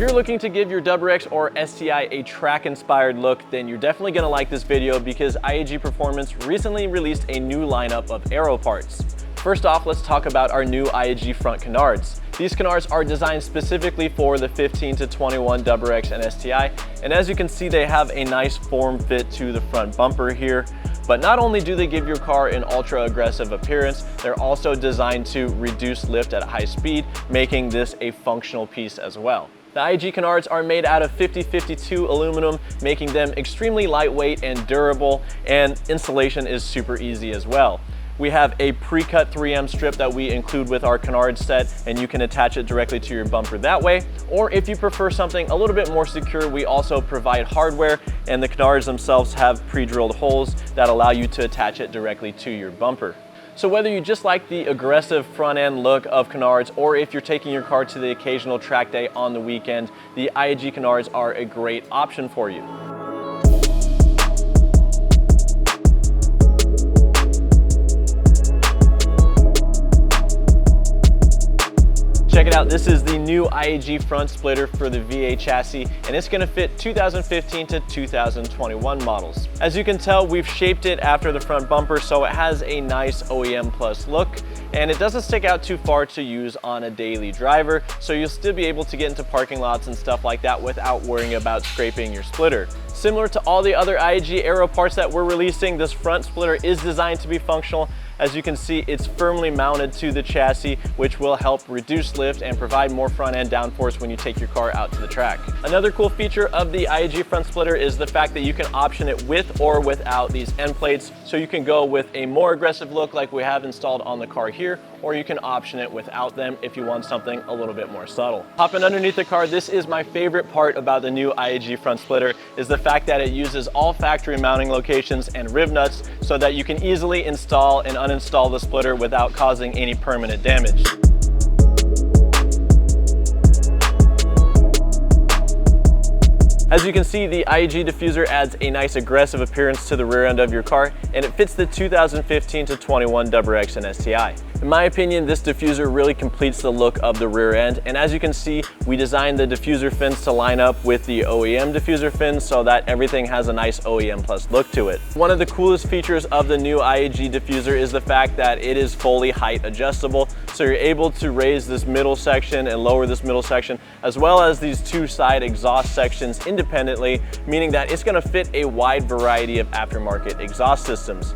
you're looking to give your WRX or STI a track-inspired look, then you're definitely going to like this video because IAG Performance recently released a new lineup of aero parts. First off, let's talk about our new IAG front canards. These canards are designed specifically for the 15 to 21 WRX and STI, and as you can see, they have a nice form fit to the front bumper here. But not only do they give your car an ultra aggressive appearance, they're also designed to reduce lift at high speed, making this a functional piece as well. The IAG canards are made out of 50-52 aluminum, making them extremely lightweight and durable, and installation is super easy as well. We have a pre-cut 3M strip that we include with our canard set, and you can attach it directly to your bumper that way. Or if you prefer something a little bit more secure, we also provide hardware, and the canards themselves have pre-drilled holes that allow you to attach it directly to your bumper. So whether you just like the aggressive front end look of canards, or if you're taking your car to the occasional track day on the weekend, the IAG canards are a great option for you. Check it out, this is the new IAG front splitter for the V8 chassis, and it's gonna fit 2015 to 2021 models. As you can tell, we've shaped it after the front bumper, so it has a nice OEM Plus look, and it doesn't stick out too far to use on a daily driver, so you'll still be able to get into parking lots and stuff like that without worrying about scraping your splitter. Similar to all the other IAG aero parts that we're releasing, this front splitter is designed to be functional. As you can see, it's firmly mounted to the chassis, which will help reduce lift and provide more front end downforce when you take your car out to the track. Another cool feature of the IAG front splitter is the fact that you can option it with or without these end plates. So you can go with a more aggressive look like we have installed on the car here, or you can option it without them if you want something a little bit more subtle. Hopping underneath the car, this is my favorite part about the new IAG front splitter, is the fact that it uses all factory mounting locations and riv nuts so that you can easily install and uninstall the splitter without causing any permanent damage. As you can see, the IAG diffuser adds a nice aggressive appearance to the rear end of your car, and it fits the 2015 to 21 WRX and STI. In my opinion, this diffuser really completes the look of the rear end, and as you can see, we designed the diffuser fins to line up with the OEM diffuser fins so that everything has a nice OEM Plus look to it. One of the coolest features of the new IAG diffuser is the fact that it is fully height adjustable, so you're able to raise this middle section and lower this middle section, as well as these two side exhaust sections independently, meaning that it's going to fit a wide variety of aftermarket exhaust systems.